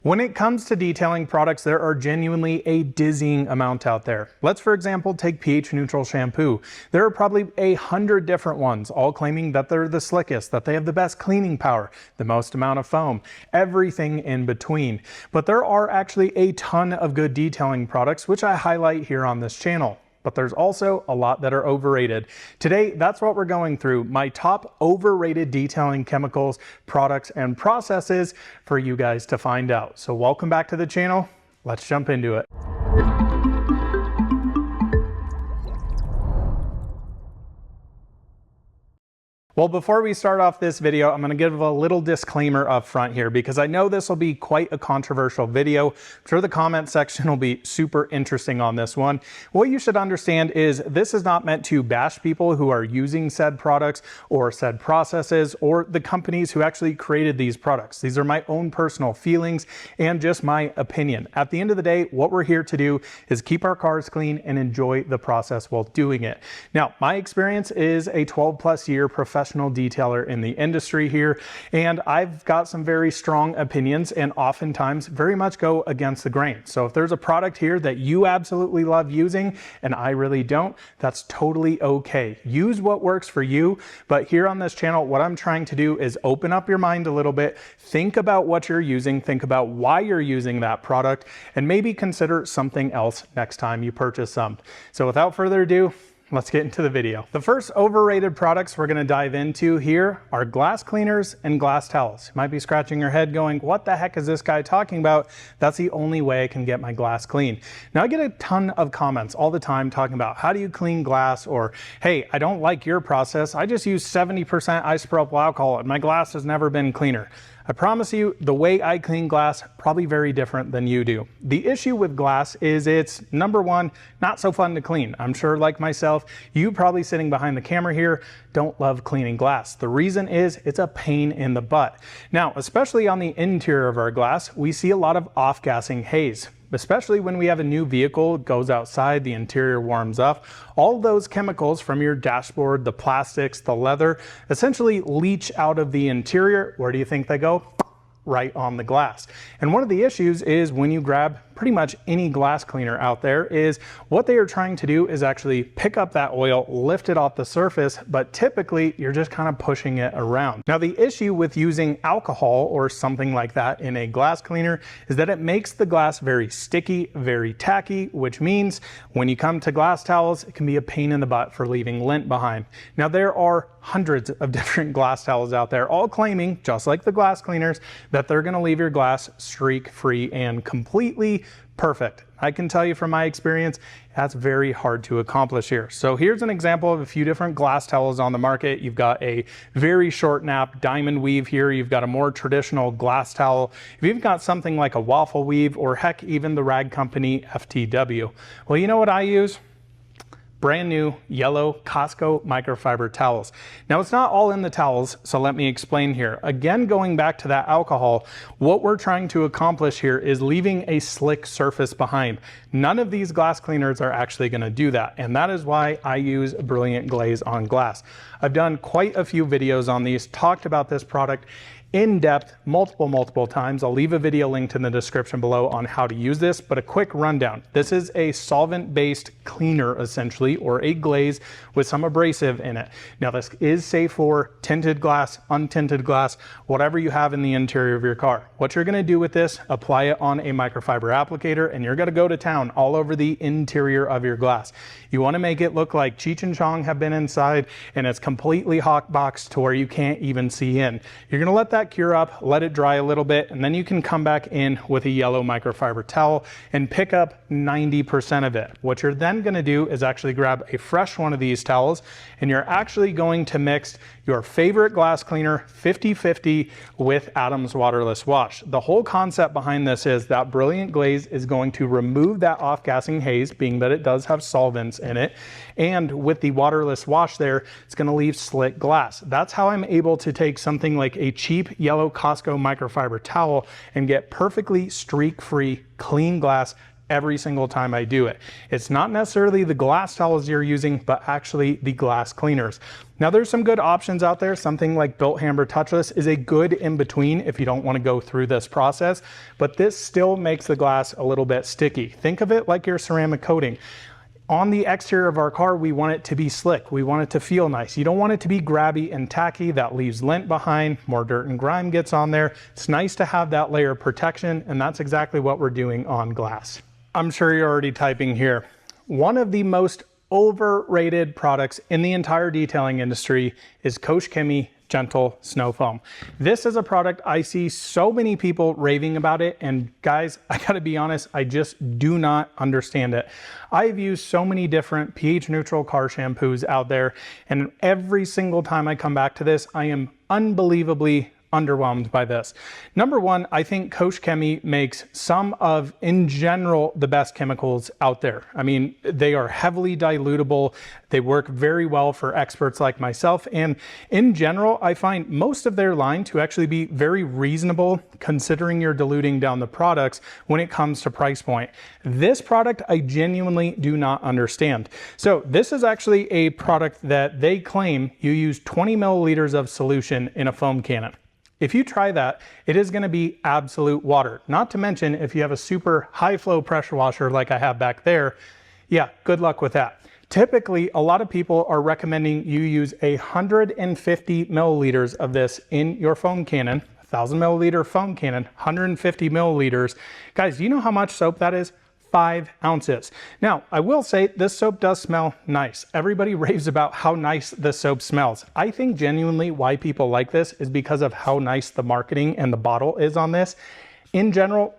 When it comes to detailing products, there are genuinely a dizzying amount out there. Let's, for example, take pH neutral shampoo. There are probably 100 different ones, all claiming that they're the slickest, that they have the best cleaning power, the most amount of foam, everything in between. But there are actually a ton of good detailing products, which I highlight here on this channel. But there's also a lot that are overrated. Today, that's what we're going through, my top overrated detailing chemicals, products, and processes for you guys to find out. So welcome back to the channel. Let's jump into it. Well, before we start off this video, I'm going to give a little disclaimer up front here because I know this will be quite a controversial video. I'm sure the comment section will be super interesting on this one. What you should understand is this is not meant to bash people who are using said products or said processes or the companies who actually created these products. These are my own personal feelings and just my opinion. At the end of the day, what we're here to do is keep our cars clean and enjoy the process while doing it. Now, my experience is a 12+ year professional detailer in the industry here, and I've got some very strong opinions and oftentimes very much go against the grain. So if there's a product here that you absolutely love using and I really don't, that's totally okay. Use what works for you, but here on this channel, what I'm trying to do is open up your mind a little bit, think about what you're using, think about why you're using that product, and maybe consider something else next time you purchase some. So without further ado, let's get into the video. The first overrated products we're gonna dive into here are glass cleaners and glass towels. You might be scratching your head going, what the heck is this guy talking about? That's the only way I can get my glass clean. Now I get a ton of comments all the time talking about how do you clean glass, or hey, I don't like your process. I just use 70% isopropyl alcohol and my glass has never been cleaner. I promise you, the way I clean glass, probably very different than you do. The issue with glass is it's, number one, not so fun to clean. I'm sure, like myself, you probably sitting behind the camera here don't love cleaning glass. The reason is it's a pain in the butt. Now, especially on the interior of our glass, we see a lot of off-gassing haze. Especially when we have a new vehicle, it goes outside, the interior warms up. All those chemicals from your dashboard, the plastics, the leather, essentially leach out of the interior. Where do you think they go? Right on the glass. And one of the issues is when you grab pretty much any glass cleaner out there is what they are trying to do is actually pick up that oil, lift it off the surface, but typically you're just kind of pushing it around. Now the issue with using alcohol or something like that in a glass cleaner is that it makes the glass very sticky, very tacky, which means when you come to glass towels, it can be a pain in the butt for leaving lint behind. Now there are hundreds of different glass towels out there, all claiming, just like the glass cleaners, that they're gonna leave your glass streak-free and completely perfect. I can tell you from my experience, that's very hard to accomplish here. So here's an example of a few different glass towels on the market. You've got a very short nap diamond weave here. You've got a more traditional glass towel. You've even got something like a waffle weave, or heck, even the rag company FTW. Well, you know what I use? Brand new yellow Costco microfiber towels. Now it's not all in the towels, so let me explain here. Again, going back to that alcohol, what we're trying to accomplish here is leaving a slick surface behind. None of these glass cleaners are actually gonna do that, and that is why I use Brilliant Glaze on glass. I've done quite a few videos on these, talked about this product in depth multiple times. I'll leave a video linked in the description below on how to use this, but a quick rundown. This is a solvent-based cleaner essentially, or a glaze with some abrasive in it. Now this is safe for tinted glass, untinted glass, whatever you have in the interior of your car. What you're gonna do with this, apply it on a microfiber applicator, and you're gonna go to town all over the interior of your glass. You wanna make it look like Cheech and Chong have been inside and it's completely hot boxed to where you can't even see in. You're gonna let that cure up, let it dry a little bit, and then you can come back in with a yellow microfiber towel and pick up 90% of it. What you're then gonna do is actually grab a fresh one of these towels, and you're actually going to mix your favorite glass cleaner 50-50 with Adam's Waterless Wash. The whole concept behind this is that Brilliant Glaze is going to remove that off-gassing haze, being that it does have solvents in it, and with the waterless wash there, it's gonna leave slick glass. That's how I'm able to take something like a cheap yellow Costco microfiber towel and get perfectly streak-free, clean glass every single time I do it. It's not necessarily the glass towels you're using, but actually the glass cleaners. Now there's some good options out there. Something like Built Hammer Touchless is a good in between if you don't want to go through this process, but this still makes the glass a little bit sticky. Think of it like your ceramic coating. On the exterior of our car, we want it to be slick. We want it to feel nice. You don't want it to be grabby and tacky. That leaves lint behind, more dirt and grime gets on there. It's nice to have that layer of protection, and that's exactly what we're doing on glass. I'm sure you're already typing here. One of the most overrated products in the entire detailing industry is Koch Chemie Gentle Snow Foam. This is a product I see so many people raving about it, and guys, I gotta be honest, I just do not understand it. I've used so many different pH neutral car shampoos out there, and every single time I come back to this, I am unbelievably underwhelmed by this. Number one, I think Koch Chemie makes some of, in general, the best chemicals out there. I mean, they are heavily dilutable. They work very well for experts like myself. And in general, I find most of their line to actually be very reasonable considering you're diluting down the products when it comes to price point. This product, I genuinely do not understand. So this is actually a product that they claim you use 20 milliliters of solution in a foam cannon. If you try that, it is going to be absolute water. Not to mention, if you have a super high flow pressure washer like I have back there, yeah, good luck with that. Typically, a lot of people are recommending you use 150 milliliters of this in your foam cannon, 1,000 milliliter foam cannon, 150 milliliters. Guys, do you know how much soap that is? 5 ounces. Now, I will say this soap does smell nice. Everybody raves about how nice this soap smells. I think genuinely why people like this is because of how nice the marketing and the bottle is on this. In general,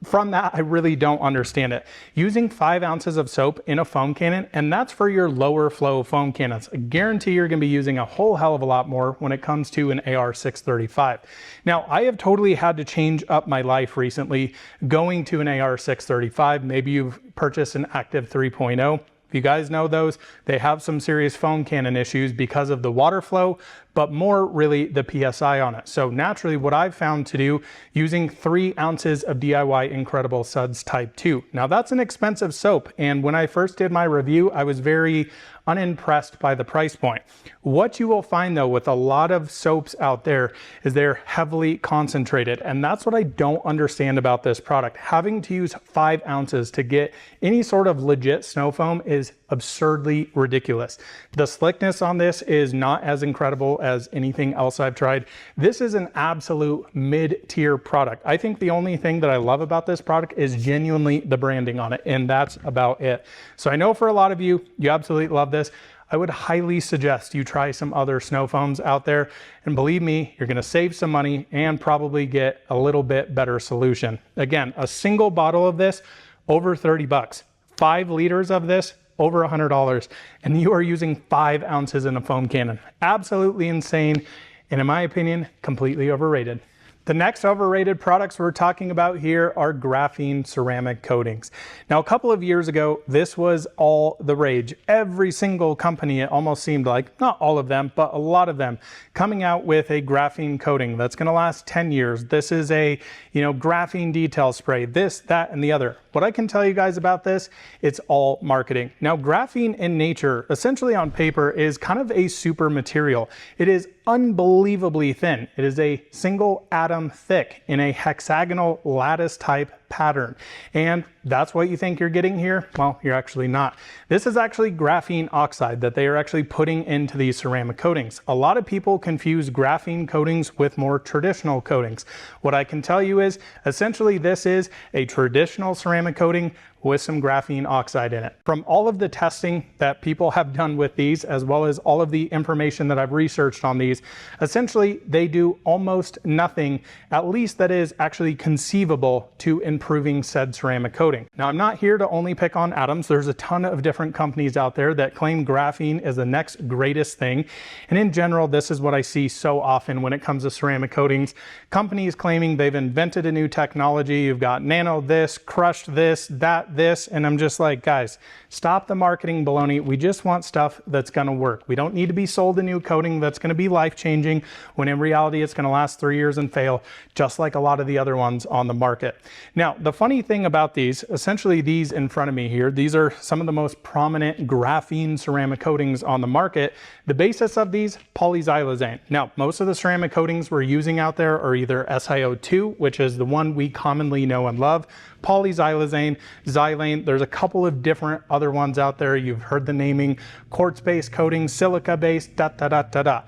from that, I really don't understand it. Using 5 ounces of soap in a foam cannon, and that's for your lower flow foam cannons. I guarantee you're gonna be using a whole hell of a lot more when it comes to an AR635. Now, I have totally had to change up my life recently going to an AR635. Maybe you've purchased an Active 3.0. If you guys know those, they have some serious foam cannon issues because of the water flow, but more really the PSI on it. So naturally what I've found to do, using 3 ounces of DIY Incredible Suds Type 2. Now that's an expensive soap, and when I first did my review, I was very unimpressed by the price point. What you will find though with a lot of soaps out there is they're heavily concentrated, and that's what I don't understand about this product. Having to use 5 ounces to get any sort of legit snow foam is absurdly ridiculous. The slickness on this is not as incredible as anything else I've tried. This is an absolute mid-tier product. I think the only thing that I love about this product is genuinely the branding on it, and that's about it. So I know for a lot of you, you absolutely love this. I would highly suggest you try some other snow foams out there, and believe me, you're gonna save some money and probably get a little bit better solution. Again, a single bottle of this, over 30 bucks. 5 liters of this, over $100, and you are using 5 ounces in a foam cannon. Absolutely insane, and in my opinion, completely overrated. The next overrated products we're talking about here are graphene ceramic coatings. Now, a couple of years ago, this was all the rage. Every single company, it almost seemed like, not all of them, but a lot of them, coming out with a graphene coating that's gonna last 10 years. This is a, graphene detail spray, this, that, and the other. What I can tell you guys about this, it's all marketing. Now, graphene in nature, essentially on paper, is kind of a super material. It is unbelievably thin. It is a single atom thick in a hexagonal lattice type pattern. And that's what you think you're getting here? Well, you're actually not. This is actually graphene oxide that they are actually putting into these ceramic coatings. A lot of people confuse graphene coatings with more traditional coatings. What I can tell you is, essentially this is a traditional ceramic coating with some graphene oxide in it. From all of the testing that people have done with these, as well as all of the information that I've researched on these, essentially they do almost nothing, at least that is actually conceivable, to improving said ceramic coating. Now, I'm not here to only pick on atoms. There's a ton of different companies out there that claim graphene is the next greatest thing. And in general, this is what I see so often when it comes to ceramic coatings. Companies claiming they've invented a new technology. You've got nano this, crushed this, that, at this and I'm just like, guys, stop the marketing baloney. We just want stuff that's gonna work. We don't need to be sold a new coating that's gonna be life-changing when in reality it's gonna last 3 years and fail, just like a lot of the other ones on the market. Now, the funny thing about these, essentially these in front of me here, these are some of the most prominent graphene ceramic coatings on the market. The basis of these, polyxylazane. Now, most of the ceramic coatings we're using out there are either SiO2, which is the one we commonly know and love, polyxylazane, xylane. There's a couple of different other ones out there. You've heard the naming, quartz-based coatings, silica-based, da-da-da-da-da.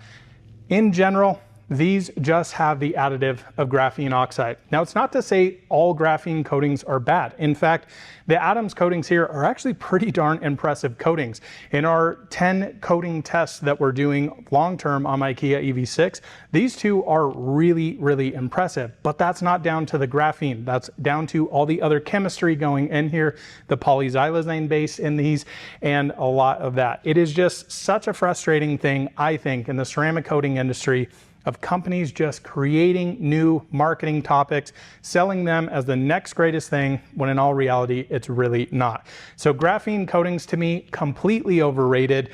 In general, these just have the additive of graphene oxide. Now, it's not to say all graphene coatings are bad. In fact, the Adams coatings here are actually pretty darn impressive coatings. In our 10 coating tests that we're doing long-term on my Kia EV6, these two are really, really impressive. But that's not down to the graphene. That's down to all the other chemistry going in here, the polyxylazane base in these, and a lot of that. It is just such a frustrating thing, I think, in the ceramic coating industry, of companies just creating new marketing topics, selling them as the next greatest thing, when in all reality, it's really not. So graphene coatings, to me, completely overrated.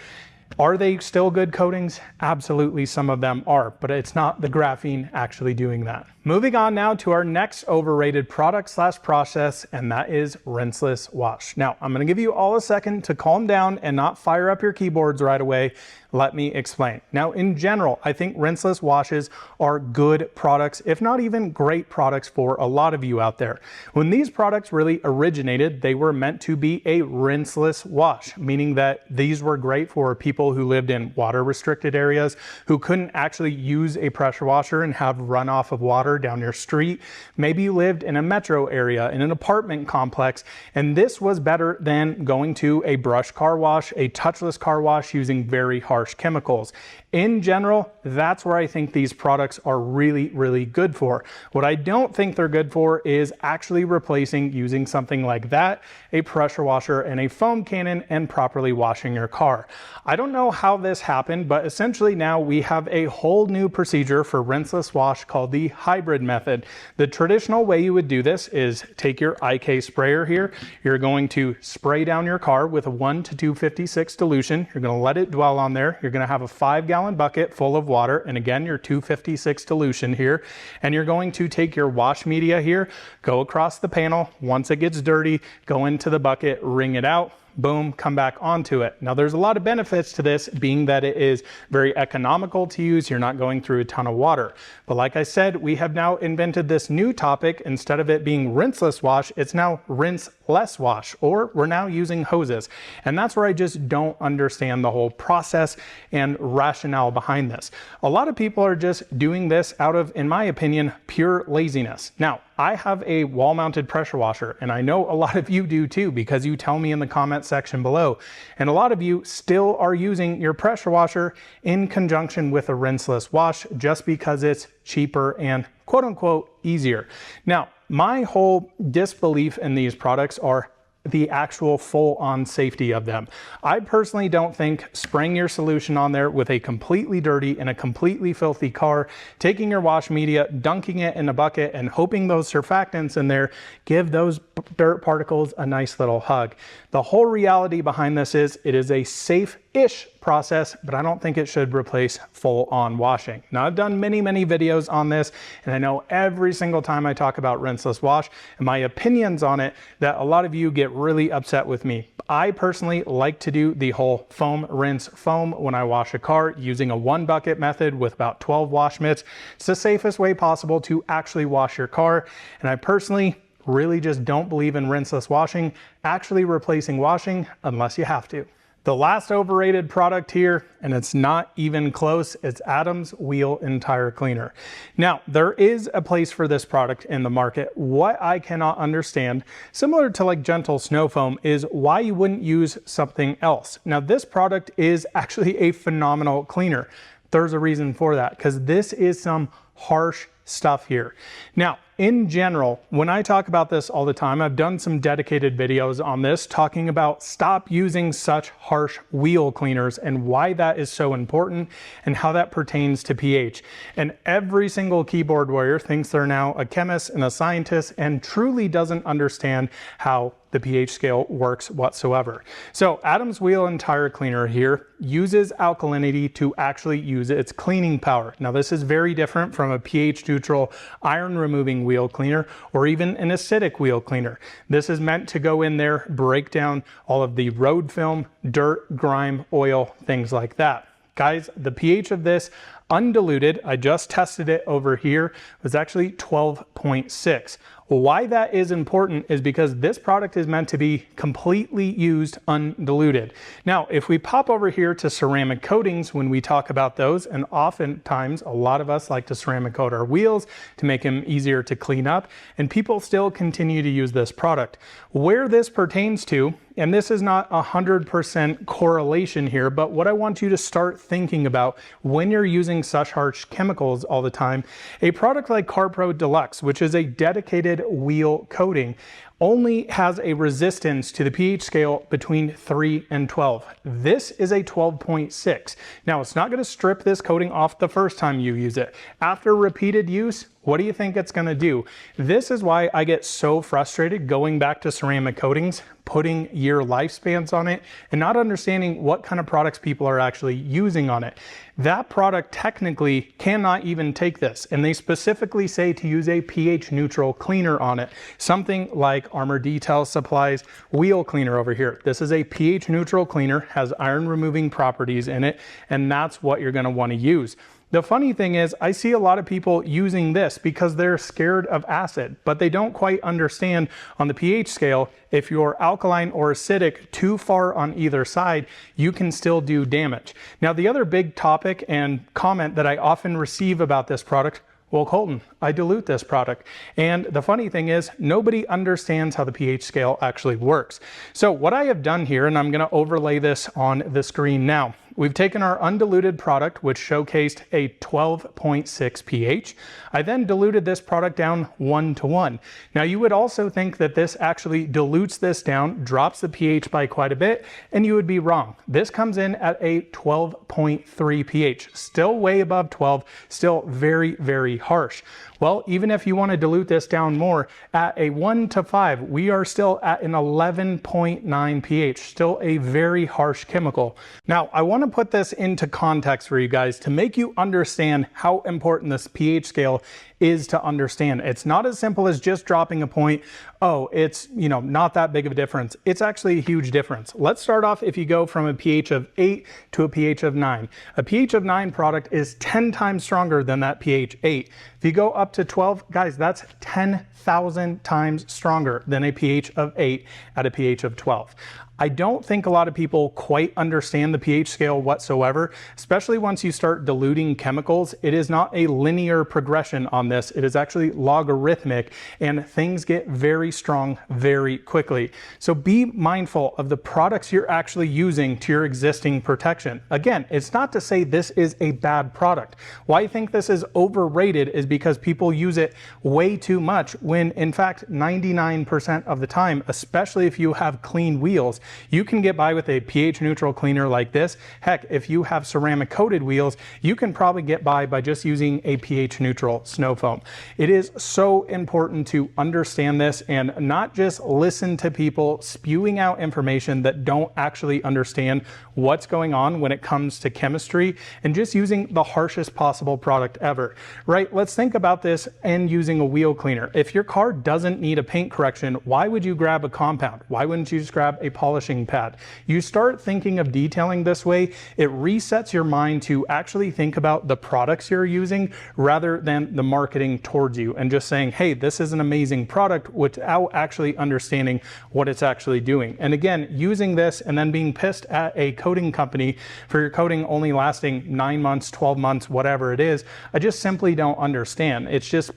Are they still good coatings? Absolutely, some of them are, but it's not the graphene actually doing that. Moving on now to our next overrated product slash process, and that is Rinseless Wash. Now, I'm gonna give you all a second to calm down and not fire up your keyboards right away. Let me explain. Now, in general, I think rinseless washes are good products, if not even great products for a lot of you out there. When these products really originated, they were meant to be a rinseless wash, meaning that these were great for people who lived in water restricted areas, who couldn't actually use a pressure washer and have runoff of water down your street. Maybe you lived in a metro area, in an apartment complex, and this was better than going to a brush car wash, a touchless car wash using very harsh chemicals. In general, that's where I think these products are really, really good for. What I don't think they're good for is actually replacing, using something like that, a pressure washer and a foam cannon, and properly washing your car. I don't know how this happened, but essentially now we have a whole new procedure for rinseless wash called the hybrid method. The traditional way you would do this is take your IK sprayer here. You're going to spray down your car with a 1 to 256 dilution. You're going to let it dwell on there. You're going to have a 5-gallon bucket full of water, and again your 256 dilution here, and you're going to take your wash media here, go across the panel. Once it gets dirty, go into the bucket, wring it out, boom, come back onto it. Now, there's a lot of benefits to this, being that it is very economical to use. You're not going through a ton of water. But like I said, we have now invented this new topic. Instead of it being rinseless wash, it's now rinseless wash, or we're now using hoses. And that's where I just don't understand the whole process and rationale behind this. A lot of people are just doing this out of, in my opinion, pure laziness. Now, I have a wall-mounted pressure washer, and I know a lot of you do too, because you tell me in the comment section below. And a lot of you still are using your pressure washer in conjunction with a rinseless wash just because it's cheaper and quote-unquote easier. Now, my whole disbelief in these products are the actual full-on safety of them. I personally don't think spraying your solution on there with a completely dirty and a completely filthy car, taking your wash media, dunking it in a bucket, and hoping those surfactants in there give those dirt particles a nice little hug. The whole reality behind this is it is a safe-ish process, but I don't think it should replace full-on washing. Now, I've done many, many videos on this, and I know every single time I talk about rinseless wash and my opinions on it that a lot of you get really upset with me. I personally like to do the whole foam, rinse, foam when I wash a car using a 1-bucket method with about 12 wash mitts. It's the safest way possible to actually wash your car, and I personally really just don't believe in rinseless washing actually replacing washing unless you have to. The last overrated product here, and it's not even close, it's Adams Wheel and Tire Cleaner. Now, there is a place for this product in the market. What I cannot understand, similar to like Gentle Snow Foam, is why you wouldn't use something else. Now, this product is actually a phenomenal cleaner. There's a reason for that, because this is some harsh stuff here. Now, in general, when I talk about this all the time, I've done some dedicated videos on this talking about stop using such harsh wheel cleaners and why that is so important and how that pertains to pH. And every single keyboard warrior thinks they're now a chemist and a scientist and truly doesn't understand how the pH scale works whatsoever. So Adam's Wheel and Tire Cleaner here uses alkalinity to actually use its cleaning power. Now this is very different from a pH neutral iron removing wheel cleaner or even an acidic wheel cleaner. This is meant to go in there, break down all of the road film, dirt, grime, oil, things like that. Guys, the pH of this undiluted, I just tested it over here, was actually 12.6. Why that is important is because this product is meant to be completely used undiluted. Now, if we pop over here to ceramic coatings, when we talk about those, and oftentimes a lot of us like to ceramic coat our wheels to make them easier to clean up, and people still continue to use this product. Where this pertains to, and this is not 100% correlation here, but what I want you to start thinking about when you're using such harsh chemicals all the time, a product like CarPro Deluxe, which is a dedicated wheel coating, only has a resistance to the pH scale between 3 and 12. This is a 12.6. Now, it's not going to strip this coating off the first time you use it. After repeated use, what do you think it's going to do? This is why I get so frustrated going back to ceramic coatings, putting year lifespans on it, and not understanding what kind of products people are actually using on it. That product technically cannot even take this, and they specifically say to use a pH neutral cleaner on it. Something like Armor Detail Supplies wheel cleaner over here. This is a pH neutral cleaner, has iron removing properties in it, and that's what you're going to want to use. The funny thing is, I see a lot of people using this because they're scared of acid, but they don't quite understand on the pH scale, if you're alkaline or acidic too far on either side, you can still do damage. Now, the other big topic and comment that I often receive about this product, well, Colton, I dilute this product. And the funny thing is, nobody understands how the pH scale actually works. So what I have done here, and I'm going to overlay this on the screen now, we've taken our undiluted product, which showcased a 12.6 pH. I then diluted this product down 1:1. Now, you would also think that this actually dilutes this down, drops the pH by quite a bit, and you would be wrong. This comes in at a 12.3 pH, still way above 12, still very, very harsh. Well, even if you want to dilute this down more, at a 1 to 5, we are still at an 11.9 pH, still a very harsh chemical. Now, I want to put this into context for you guys to make you understand how important this pH scale is to understand. It's not as simple as just dropping a point. Oh, it's, not that big of a difference. It's actually a huge difference. Let's start off if you go from a pH of 8 to a pH of 9. A pH of 9 product is 10 times stronger than that pH 8. If you go up to 12, guys, that's 10,000 times stronger than a pH of 8 at a pH of 12. I don't think a lot of people quite understand the pH scale whatsoever, especially once you start diluting chemicals. It is not a linear progression on this. It is actually logarithmic, and things get very strong very quickly. So be mindful of the products you're actually using to your existing protection. Again, it's not to say this is a bad product. Why I think this is overrated is because people use it way too much when, in fact, 99% of the time, especially if you have clean wheels, you can get by with a pH neutral cleaner like this. Heck, if you have ceramic coated wheels, you can probably get by just using a pH neutral snow foam. It is so important to understand this and not just listen to people spewing out information that don't actually understand what's going on when it comes to chemistry and just using the harshest possible product ever, right? Let's think about this and using a wheel cleaner. If your car doesn't need a paint correction, why would you grab a compound? Why wouldn't you just grab a polishing pad? You start thinking of detailing this way, it resets your mind to actually think about the products you're using rather than the marketing towards you and just saying, hey, this is an amazing product without actually understanding what it's actually doing. And again, using this and then being pissed at a coating company for your coating only lasting 9 months, 12 months, whatever it is, I just simply don't understand. It's just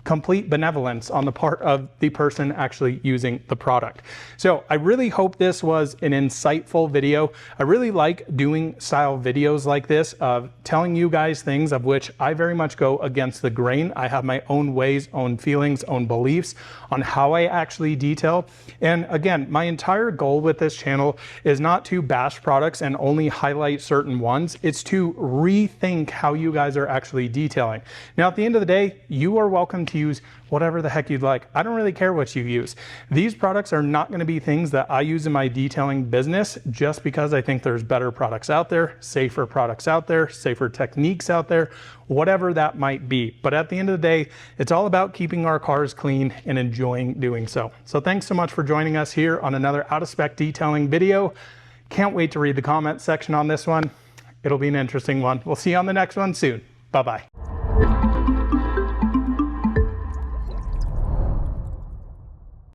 complete benevolence on the part of the person actually using the product. So I really hope this was an insightful video. I really like doing style videos like this of telling you guys things of which I very much go against the grain. I have my own ways, own feelings, own beliefs on how I actually detail. And again, my entire goal with this channel is not to bash products and only highlight certain ones. It's to rethink how you guys are actually detailing. Now, at the end of the day, you are welcome to use whatever the heck you'd like. I don't really care what you use. These products are not going to be things that I use in my detailing business just because I think there's better products out there, safer techniques out there, whatever that might be. But at the end of the day, it's all about keeping our cars clean and enjoying doing so. So thanks so much for joining us here on another out of spec detailing video. Can't wait to read the comment section on this one. It'll be an interesting one. We'll see you on the next one soon. Bye-bye.